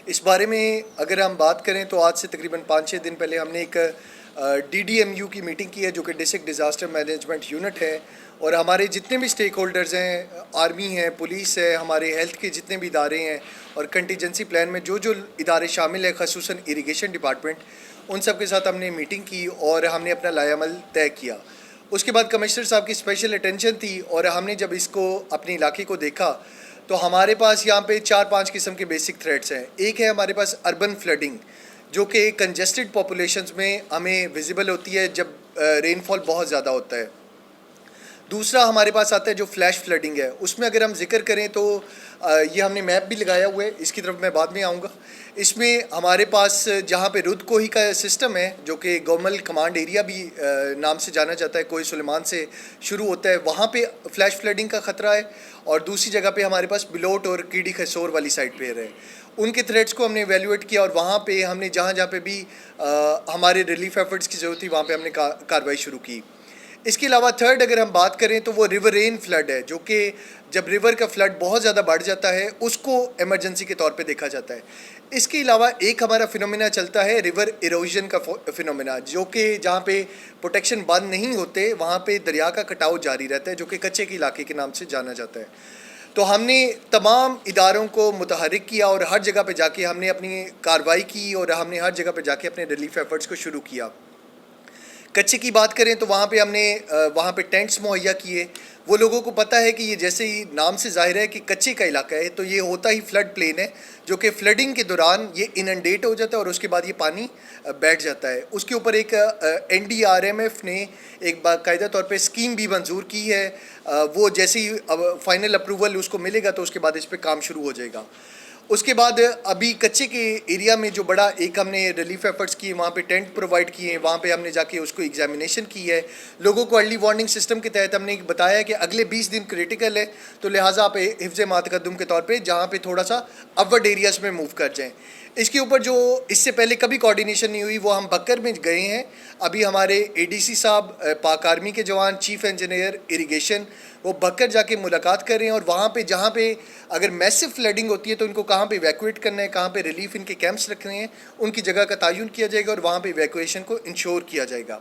اس بارے میں اگر ہم بات کریں تو آج سے تقریباً 5-6 دن پہلے ہم نے ایک DDMU کی میٹنگ کی ہے جو کہ ڈسٹرکٹ ڈیزاسٹر مینجمنٹ یونٹ ہے، اور ہمارے جتنے بھی سٹیک ہولڈرز ہیں، آرمی ہے، پولیس ہے، ہمارے ہیلتھ کے جتنے بھی ادارے ہیں، اور کنٹیجنسی پلان میں جو جو ادارے شامل ہیں خصوصاً اریگیشن ڈپارٹمنٹ، ان سب کے ساتھ ہم نے میٹنگ کی اور ہم نے اپنا لائحہ عمل طے کیا۔ اس کے بعد کمشنر صاحب کی اسپیشل اٹینشن تھی، اور ہم نے جب اس کو اپنے علاقے کو دیکھا تو ہمارے پاس یہاں پہ 4-5 قسم کے بیسک تھریٹس ہیں۔ ایک ہے ہمارے پاس اربن فلڈنگ، جو کہ کنجسٹڈ پاپولیشنز میں ہمیں ویزیبل ہوتی ہے جب رین فال بہت زیادہ ہوتا ہے۔ دوسرا ہمارے پاس آتا ہے جو فلیش فلڈنگ ہے، اس میں اگر ہم ذکر کریں تو یہ ہم نے میپ بھی لگایا ہوا ہے، اس کی طرف میں بعد میں آؤں گا۔ اس میں ہمارے پاس جہاں پہ رود کوہی کا سسٹم ہے جو کہ گومل کمانڈ ایریا بھی نام سے جانا جاتا ہے، کوئی سلیمان سے شروع ہوتا ہے، وہاں پہ فلیش فلڈنگ کا خطرہ ہے، اور دوسری جگہ پہ ہمارے پاس بلوٹ اور کیڑی خسور والی سائڈ پہ ہے۔ ان کے تھریٹس کو ہم نے ایویلیویٹ کیا، اور وہاں پہ ہم نے جہاں جہاں پہ بھی ہمارے ریلیف ایفرٹس کی ضرورت تھی وہاں پہ ہم نے کارروائی شروع کی۔ اس کے علاوہ تھرڈ اگر ہم بات کریں تو وہ ریور رین فلڈ ہے، جو کہ جب ریور کا فلڈ بہت زیادہ بڑھ جاتا ہے اس کو ایمرجنسی کے طور پہ دیکھا جاتا ہے۔ اس کے علاوہ ایک ہمارا فینومینا چلتا ہے ریور ایروژن کا فینومینا، جو کہ جہاں پہ پروٹیکشن بند نہیں ہوتے وہاں پہ دریا کا کٹاؤ جاری رہتا ہے، جو کہ کچے کے علاقے کے نام سے جانا جاتا ہے۔ تو ہم نے تمام اداروں کو متحرک کیا اور ہر جگہ پہ جا کے ہم نے اپنی کارروائی کی، اور ہم نے ہر جگہ پہ جا کے اپنے ریلیف ایفرٹس کو شروع کیا۔ کچے کی بات کریں تو وہاں پہ ہم نے وہاں پہ ٹینٹس مہیا کیے۔ وہ لوگوں کو پتہ ہے کہ یہ جیسے ہی نام سے ظاہر ہے کہ کچے کا علاقہ ہے، تو یہ ہوتا ہی فلڈ پلین ہے، جو کہ فلڈنگ کے دوران یہ اننڈیٹ ہو جاتا ہے اور اس کے بعد یہ پانی بیٹھ جاتا ہے۔ اس کے اوپر ایک NDRMF نے ایک باقاعدہ طور پہ اسکیم بھی منظور کی ہے، وہ جیسے ہی فائنل اپروول اس کو ملے گا تو اس کے بعد اس پہ کام شروع ہو جائے گا۔ اس کے بعد ابھی کچے کے ایریا میں جو بڑا ایک ہم نے ریلیف ایفرٹس کیے، وہاں پہ ٹینٹ پرووائڈ کیے ہیں، وہاں پہ ہم نے جا کے اس کو ایگزامینیشن کی ہے۔ لوگوں کو ارلی وارننگ سسٹم کے تحت ہم نے بتایا کہ اگلے 20 دن کریٹیکل ہے، تو لہٰذا آپ حفظ ما تقدم کے طور پہ جہاں پہ تھوڑا سا اپورڈ ایریاز میں موو کر جائیں۔ اس کے اوپر جو اس سے پہلے کبھی کوارڈینیشن نہیں ہوئی وہ ہم بکر میں گئے ہیں۔ ابھی ہمارے ADC صاحب، پاک آرمی کے جوان، چیف انجینئر اریگیشن، وہ بکر جا کے ملاقات کر رہے ہیں، اور وہاں پہ جہاں پہ اگر میسو فلڈنگ ہوتی ہے تو ان کو کہاں پہ ایویکویٹ کرنا ہے، کہاں پہ ریلیف ان کے کیمپس رکھنے ہیں، ان کی جگہ کا تعین کیا جائے گا اور وہاں پہ ایویکویشن کو انشور کیا جائے گا۔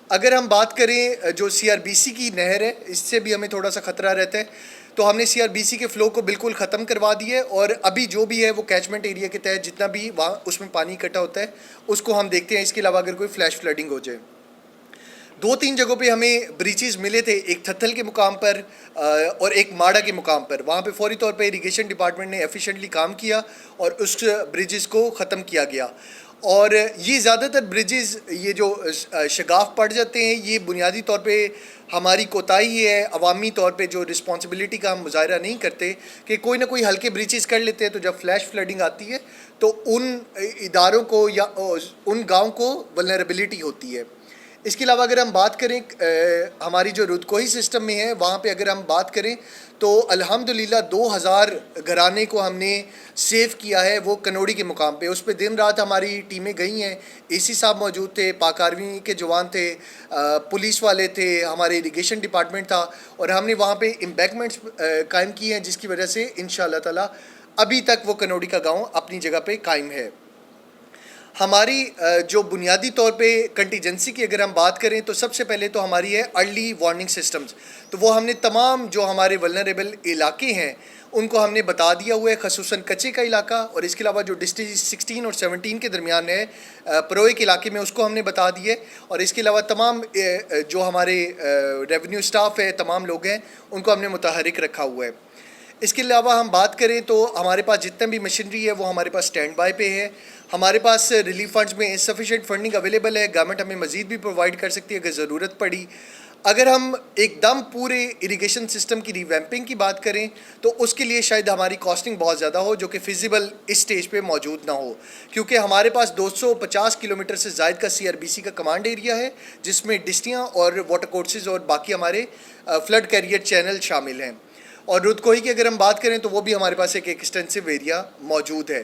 اگر ہم بات کریں جو CRBC کی نہر ہے، اس سے بھی ہمیں تھوڑا سا خطرہ رہتا ہے، تو ہم نے CRBC کے فلو کو بالکل ختم کروا دی ہے، اور ابھی جو بھی ہے وہ کیچمنٹ ایریا کے تحت جتنا بھی وہاں اس میں پانی اکٹھا ہوتا ہے اس کو ہم دیکھتے ہیں۔ اس کے علاوہ اگر کوئی فلیش فلڈنگ ہو جائے، 2-3 جگہوں پہ ہمیں بریچز ملے تھے، ایک تھتھل کے مقام پر اور ایک ماڑا کے مقام پر۔ وہاں پہ فوری طور پہ اریگیشن ڈپارٹمنٹ نے ایفیشینٹلی کام کیا اور اس بریجز کو ختم کیا گیا۔ اور یہ زیادہ تر بریجز یہ جو شگاف پڑ جاتے ہیں، یہ بنیادی طور پہ ہماری کوتاہی ہے، عوامی طور پہ جو رسپانسبلٹی کا ہم مظاہرہ نہیں کرتے کہ کوئی نہ کوئی ہلکے بریچز کر لیتے ہیں، تو جب فلیش فلڈنگ آتی ہے تو ان اداروں کو یا ان گاؤں کو ولنریبلٹی ہوتی ہے۔ اس کے علاوہ اگر ہم بات کریں ہماری جو رودکوہی سسٹم میں ہے، وہاں پہ اگر ہم بات کریں تو الحمدللہ 2000 گھرانے کو ہم نے سیو کیا ہے، وہ کنوڑی کے مقام پہ۔ اس پہ دن رات ہماری ٹیمیں گئی ہیں، AC صاحب موجود تھے، پاک آرمی کے جوان تھے، پولیس والے تھے، ہمارے اریگیشن ڈپارٹمنٹ تھا، اور ہم نے وہاں پہ امبیکمنٹس قائم کی ہیں، جس کی وجہ سے انشاءاللہ تعالی ابھی تک وہ کنوڑی کا گاؤں اپنی جگہ پہ قائم ہے۔ ہماری جو بنیادی طور پہ کنٹیجنسی کی اگر ہم بات کریں تو سب سے پہلے تو ہماری ہے ارلی وارننگ سسٹمز، تو وہ ہم نے تمام جو ہمارے ولنریبل علاقے ہیں ان کو ہم نے بتا دیا ہوا ہے، خصوصاً کچے کا علاقہ، اور اس کے علاوہ جو ڈسٹرکٹ 16 اور 17 کے درمیان ہے پروئے کے علاقے میں، اس کو ہم نے بتا دی ہے، اور اس کے علاوہ تمام جو ہمارے ریونیو سٹاف ہے، تمام لوگ ہیں، ان کو ہم نے متحرک رکھا ہوا ہے۔ اس کے علاوہ ہم بات کریں تو ہمارے پاس جتنا بھی مشینری ہے وہ ہمارے پاس اسٹینڈ بائی پہ ہے۔ ہمارے پاس ریلیف فنڈز میں انسفیشینٹ فنڈنگ اویلیبل ہے، گورنمنٹ ہمیں مزید بھی پرووائڈ کر سکتی ہے اگر ضرورت پڑی۔ اگر ہم ایک دم پورے اریگیشن سسٹم کی ریویمپنگ کی بات کریں تو اس کے لیے شاید ہماری کاسٹنگ بہت زیادہ ہو، جو کہ فیزیبل اس سٹیج پہ موجود نہ ہو، کیونکہ ہمارے پاس 250 کلومیٹر سے زائد کا CRBC کا کمانڈ ایریا ہے، جس میں ڈسٹیاں اور واٹر کورسز اور باقی ہمارے فلڈ کیریئر چینل شامل ہیں۔ اور رودکوہی کی اگر ہم بات کریں تو وہ بھی ہمارے پاس ایک ایکسٹینسو ایریا موجود ہے۔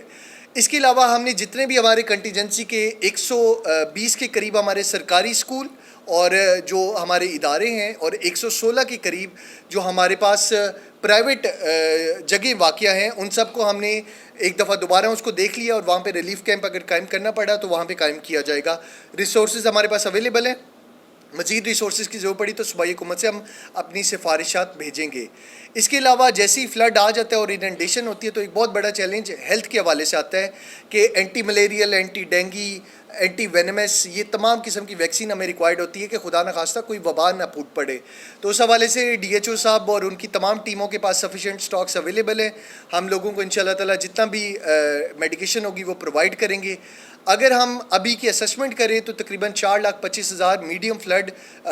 اس کے علاوہ ہم نے جتنے بھی ہمارے کنٹیجنسی کے 120 کے قریب ہمارے سرکاری اسکول اور جو ہمارے ادارے ہیں اور 116 کے قریب جو ہمارے پاس پرائیویٹ جگہ واقع ہیں ان سب کو ہم نے ایک دفعہ دوبارہ اس کو دیکھ لیا اور وہاں پہ ریلیف کیمپ اگر قائم کرنا پڑا تو وہاں پہ قائم کیا جائے گا. ریسورسز ہمارے پاس اویلیبل ہیں. مزید ریسورسز کی ضرورت پڑی تو صوبائی حکومت سے ہم اپنی سفارشات بھیجیں گے. اس کے علاوہ جیسے ہی فلڈ آ جاتا ہے اور اننڈیشن ہوتی ہے تو ایک بہت بڑا چیلنج ہیلتھ کے حوالے سے آتا ہے کہ anti malarial, anti dengue, anti venomous, یہ تمام قسم کی ویکسین ہمیں ریکوائرڈ ہوتی ہے کہ خدا نخواستہ کوئی وبا نہ پھوٹ پڑے. تو اس حوالے سے ڈی ایچ او صاحب اور ان کی تمام ٹیموں کے پاس سفیشینٹ سٹاکس اویلیبل ہیں. ہم لوگوں کو انشاءاللہ تعالیٰ جتنا بھی میڈیکیشن ہوگی وہ پرووائڈ کریں گے. اگر ہم ابھی کی اسسمنٹ کریں تو تقریباً 4,25,000 میڈیم فلڈ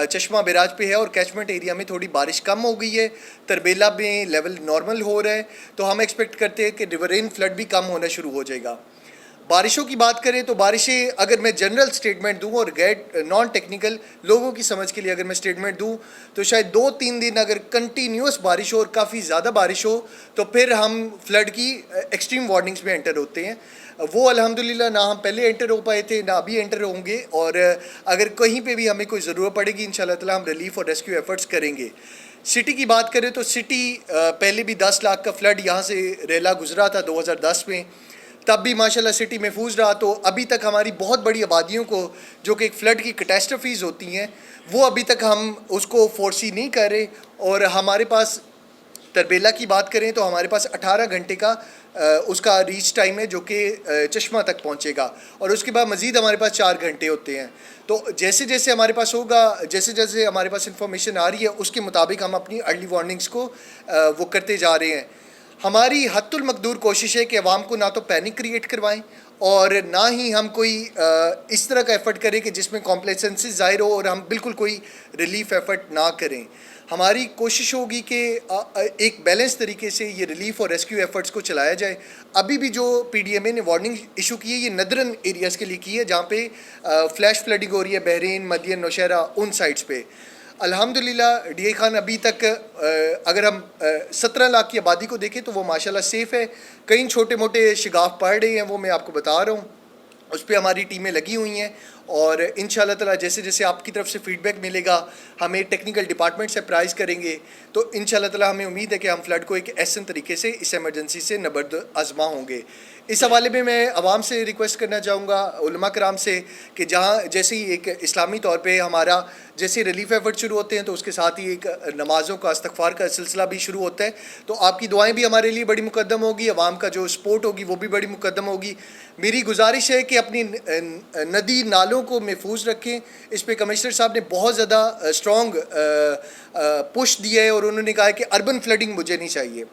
چشمہ بیراج پہ ہے اور کیچمنٹ ایریا میں تھوڑی بارش کم ہو گئی ہے. تربیلا میں لیول نارمل ہو رہا ہے تو ہم ایکسپیکٹ کرتے ہیں کہ ریورین فلڈ بھی کم ہونا شروع ہو جائے گا. بارشوں کی بات کریں تو بارشیں اگر میں جنرل سٹیٹمنٹ دوں اور نان ٹیکنیکل لوگوں کی سمجھ کے لیے اگر میں سٹیٹمنٹ دوں تو شاید 2-3 دن اگر کنٹینیوس بارش ہو اور کافی زیادہ بارش ہو تو پھر ہم فلڈ کی ایکسٹریم وارننگز میں انٹر ہوتے ہیں. وہ الحمدللہ نہ ہم پہلے انٹر ہو پائے تھے نہ ابھی انٹر ہوں گے، اور اگر کہیں پہ بھی ہمیں کوئی ضرورت پڑے گی انشاءاللہ تعالیٰ ہم ریلیف اور ریسکیو ایفرٹس کریں گے. سٹی کی بات کریں تو سٹی پہلے بھی 10 لاکھ کا فلڈ یہاں سے ریلا گزرا تھا 2010 میں، تب بھی ماشاءاللہ سٹی محفوظ رہا. تو ابھی تک ہماری بہت بڑی آبادیوں کو جو کہ ایک فلڈ کی کیٹاسٹرفیز ہوتی ہیں وہ ابھی تک ہم اس کو فورسی نہیں کر رہے. اور ہمارے پاس تربیلا کی بات کریں تو ہمارے پاس 18 گھنٹے کا اس کا ریچ ٹائم ہے جو کہ چشمہ تک پہنچے گا، اور اس کے بعد مزید ہمارے پاس 4 گھنٹے ہوتے ہیں. تو جیسے جیسے ہمارے پاس ہوگا، جیسے جیسے ہمارے پاس انفارمیشن آ رہی ہے اس کے مطابق ہم اپنی ارلی وارننگز کو وہ کرتے جا رہے ہیں. ہماری حد المقدور کوشش ہے کہ عوام کو نہ تو پینک کریٹ کروائیں اور نہ ہی ہم کوئی اس طرح کا ایفرٹ کریں کہ جس میں کمپلیسنسی ظاہر ہو اور ہم بالکل کوئی ریلیف ایفرٹ نہ کریں. ہماری کوشش ہوگی کہ ایک بیلنس طریقے سے یہ ریلیف اور ریسکیو ایفرٹس کو چلایا جائے. ابھی بھی جو پی ڈی ایم اے نے وارننگ ایشو کی ہے یہ ندرن ایریاز کے لیے کی ہے جہاں پہ فلیش فلڈنگ ہو رہی ہے، بحرین، مدین، نوشہرہ، ان سائٹس پہ. الحمدللہ ڈی اے خان ابھی تک اگر ہم 17 لاکھ کی آبادی کو دیکھیں تو وہ ماشاءاللہ سیف ہے. کئی چھوٹے موٹے شگاف پڑ رہے ہیں وہ میں آپ کو بتا رہا ہوں، اس پہ ہماری ٹیمیں لگی ہوئی ہیں. اور انشاءاللہ تعالیٰ جیسے جیسے آپ کی طرف سے فیڈ بیک ملے گا ہمیں ٹیکنیکل ڈپارٹمنٹ سے پرائز کریں گے تو انشاءاللہ تعالیٰ ہمیں امید ہے کہ ہم فلڈ کو ایک احسن طریقے سے اس ایمرجنسی سے نبرد آزما ہوں گے. اس حوالے میں عوام سے ریکویسٹ کرنا چاہوں گا، علماء کرام سے، کہ جہاں جیسے ہی ایک اسلامی طور پہ ہمارا جیسے ریلیف ایفرٹ شروع ہوتے ہیں تو اس کے ساتھ ہی ایک نمازوں کا استغفار کا سلسلہ بھی شروع ہوتا ہے. تو آپ کی دعائیں بھی ہمارے لیے بڑی مقدم ہوگی، عوام کا جو سپورٹ ہوگی وہ بھی بڑی مقدم ہوگی. میری گزارش ہے کہ اپنی ندی نالوں کو محفوظ رکھیں. اس پہ کمشنر صاحب نے بہت زیادہ اسٹرانگ پش دیا ہے اور انہوں نے کہا ہے کہ اربن فلڈنگ مجھے نہیں چاہیے.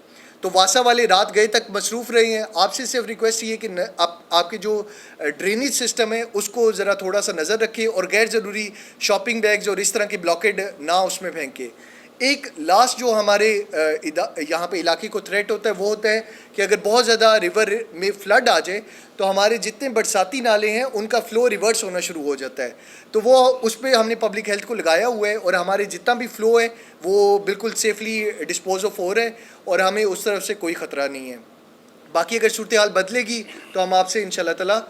تو واسا والے رات گئے تک مصروف رہے ہیں. آپ سے صرف ریکویسٹ یہ ہے کہ آپ کے جو ڈرینیج سسٹم ہے اس کو ذرا تھوڑا سا نظر رکھیں اور غیر ضروری شاپنگ بیگز اور اس طرح کی بلاکیڈ نہ اس میں پھینکیں. ایک لاسٹ جو ہمارے یہاں پہ علاقے کو تھریٹ ہوتا ہے وہ ہوتا ہے کہ اگر بہت زیادہ ریور میں فلڈ آ جائے تو ہمارے جتنے برساتی نالے ہیں ان کا فلو ریورس ہونا شروع ہو جاتا ہے. تو وہ اس پہ ہم نے پبلک ہیلتھ کو لگایا ہوا ہے اور ہمارے جتنا بھی فلو ہے وہ بالکل سیفلی ڈسپوز آف ہو رہا ہے اور ہمیں اس طرف سے کوئی خطرہ نہیں ہے. باقی اگر صورتحال بدلے گی تو ہم آپ سے انشاءاللہ تعالیٰ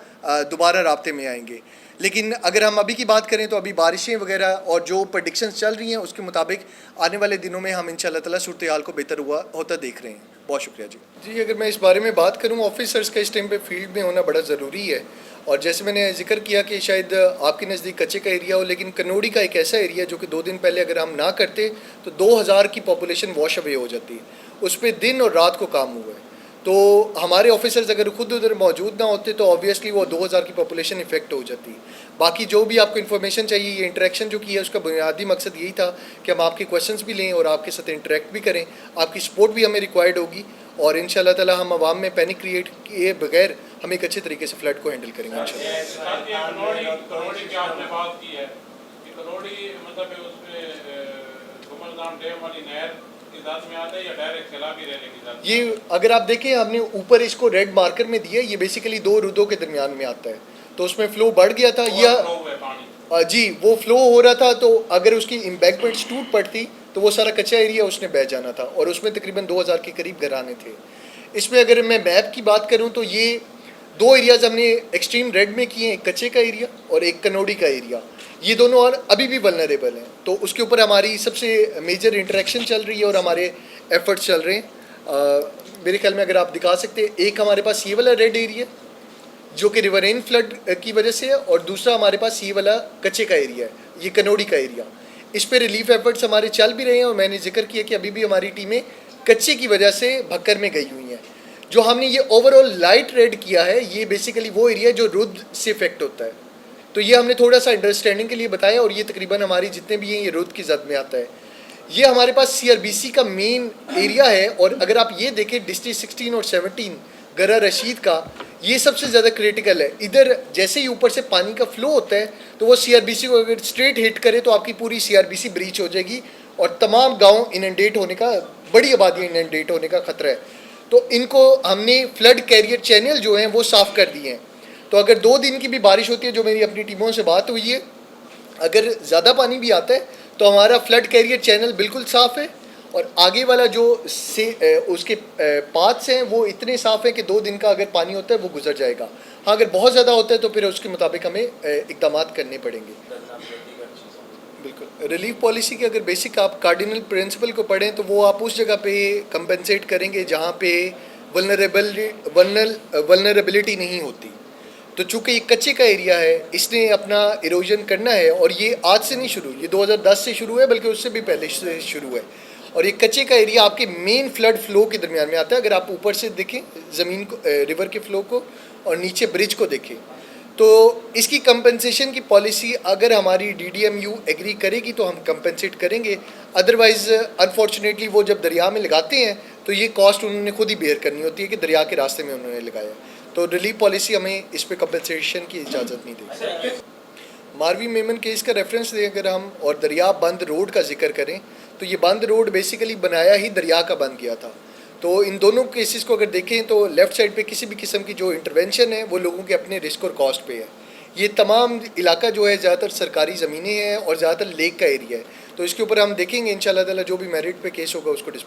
دوبارہ رابطے میں آئیں گے. لیکن اگر ہم ابھی کی بات کریں تو ابھی بارشیں وغیرہ اور جو پریڈکشنز چل رہی ہیں اس کے مطابق آنے والے دنوں میں ہم انشاءاللہ تعالیٰ صورتحال کو بہتر ہوتا دیکھ رہے ہیں. بہت شکریہ جی. اگر میں اس بارے میں بات کروں، آفیسرز کا اس ٹائم پہ فیلڈ میں ہونا بڑا ضروری ہے. اور جیسے میں نے ذکر کیا کہ شاید آپ کے نزدیک کچے کا ایریا ہو، لیکن کنوڑی کا ایک ایسا ایریا جو کہ 2 دن پہلے اگر ہم نہ کرتے تو 2000 کی پاپولیشن واش اوے ہو جاتی. اس پہ دن اور رات کو کام ہوا ہے. تو ہمارے آفیسرز اگر خود ادھر موجود نہ ہوتے تو آبویسلی وہ 2000 کی پاپولیشن افیکٹ ہو جاتی. باقی جو بھی آپ کو انفارمیشن چاہیے، یہ انٹریکشن جو کی ہے اس کا بنیادی مقصد یہی تھا کہ ہم آپ کے کویشچنس بھی لیں اور آپ کے ساتھ انٹریکٹ بھی کریں. آپ کی سپورٹ بھی ہمیں ریکوائرڈ ہوگی اور انشاءاللہ تعالیٰ ہم عوام میں پینک کریٹ کیے بغیر ہم ایک اچھے طریقے سے فلڈ کو ہینڈل کریں گے یہ اگر آپ دیکھیں ہم نے اوپر اس کو ریڈ مارکر میں دیا، یہ بیسیکلی 2 رودوں کے درمیان میں آتا ہے تو اس میں فلو بڑھ گیا تھا جی وہ فلو ہو رہا تھا. تو اگر اس کی امبیکمنٹس ٹوٹ پڑتی تو وہ سارا کچا ایریا اس نے بہہ جانا تھا اور اس میں تقریباً 2000 کے قریب گھرانے تھے. اس میں اگر میں میپ کی بات کروں تو یہ دو ایریاز ہم نے ایکسٹریم ریڈ میں کیے ہیں, ایک کچے کا ایریا اور ایک کنوڈی کا ایریا. یہ دونوں اور ابھی بھی ولنریبل ہیں, تو اس کے اوپر ہماری سب سے میجر انٹریکشن چل رہی ہے اور ہمارے ایفرٹس چل رہے ہیں. میرے خیال میں اگر آپ دکھا سکتے ہیں, ایک ہمارے پاس یہ والا ریڈ ایریا جو کہ ریورین فلڈ کی وجہ سے ہے, اور دوسرا ہمارے پاس یہ والا کچے کا ایریا ہے, یہ کنوڈی کا ایریا. اس پہ ریلیف ایفرٹس ہمارے چل بھی رہے ہیں, اور میں نے ذکر کیا کہ ابھی بھی ہماری ٹیمیں کچے کی وجہ سے بھکر میں گئی ہوئی ہیں. جو ہم نے یہ اوور آل لائٹ ریڈ کیا ہے, یہ بیسیکلی وہ ایریا جو رود سے افیکٹ ہوتا ہے. تو یہ ہم نے تھوڑا سا انڈرسٹینڈنگ کے لیے بتایا, اور یہ تقریباً ہماری جتنے بھی ہیں یہ رود کی زد میں آتا ہے. یہ ہمارے پاس سی آر بی سی کا مین ایریا ہے, اور اگر آپ یہ دیکھیں ڈسٹرکٹ 16 اور 17 گرا رشید کا, یہ سب سے زیادہ کریٹیکل ہے. ادھر جیسے ہی اوپر سے پانی کا فلو ہوتا ہے تو وہ سی آر بی سی کو اگر اسٹریٹ ہٹ کرے تو آپ کی پوری C R B C breach ہو جائے گی, اور تمام گاؤں اننڈیٹ ہونے کا, بڑی آبادیاں اننڈیٹ ہونے کا خطرہ ہے. تو ان کو ہم نے فلڈ کیریئر چینل جو ہیں وہ صاف کر دیے ہیں. تو اگر 2 دن کی بھی بارش ہوتی ہے, جو میری اپنی ٹیموں سے بات ہوئی ہے, اگر زیادہ پانی بھی آتا ہے تو ہمارا فلڈ کیریئر چینل بالکل صاف ہے, اور آگے والا جو اس کے پاتھس ہیں وہ اتنے صاف ہیں کہ 2 دن کا اگر پانی ہوتا ہے وہ گزر جائے گا. ہاں اگر بہت زیادہ ہوتا ہے تو پھر اس کے مطابق ہمیں اقدامات کرنے پڑیں گے. بالکل ریلیف پالیسی کے اگر بیسک آپ کارڈینل پرنسپل کو پڑھیں تو وہ آپ اس جگہ پہ کمپنسیٹ کریں گے جہاں پہ ولنریبلٹی نہیں ہوتی. تو چونکہ یہ کچے کا ایریا ہے, اس نے اپنا ایروژن کرنا ہے, اور یہ آج سے نہیں شروع, یہ 2010 سے شروع ہے, بلکہ اس سے بھی پہلے سے شروع ہے. اور یہ کچے کا ایریا آپ کے مین فلڈ فلو کے درمیان میں آتا ہے. اگر آپ اوپر سے دیکھیں زمین کو, ریور کے فلو کو, اور نیچے برج کو دیکھیں, تو اس کی کمپنسیشن کی پالیسی اگر ہماری D D M U agree کرے گی تو ہم کمپنسیٹ کریں گے. ادروائز انفارچونیٹلی وہ جب دریا میں لگاتے ہیں تو یہ کاسٹ انہوں نے خود ہی بیئر کرنی ہوتی ہے کہ دریا کے راستے میں انہوں نے لگایا. تو ریلیف پالیسی ہمیں اس پہ کمپنسیشن کی اجازت نہیں دے. ماروی میمن کیس کا ریفرنس دیں اگر ہم, اور دریا بند روڈ کا ذکر کریں, تو یہ بند روڈ بیسیکلی بنایا ہی دریا کا بند کیا تھا. تو ان دونوں کیسز کو اگر دیکھیں تو لیفٹ سائڈ پہ کسی بھی قسم کی جو انٹرونشن ہے وہ لوگوں کے اپنے رسک اور کاسٹ پہ ہے. یہ تمام علاقہ جو ہے زیادہ تر سرکاری زمینیں ہیں اور زیادہ تر لیک کا ایریا ہے. تو اس کے اوپر ہم دیکھیں گے انشاءاللہ تعالیٰ جو بھی میرٹ پہ کیس ہوگا اس کو ڈسپوز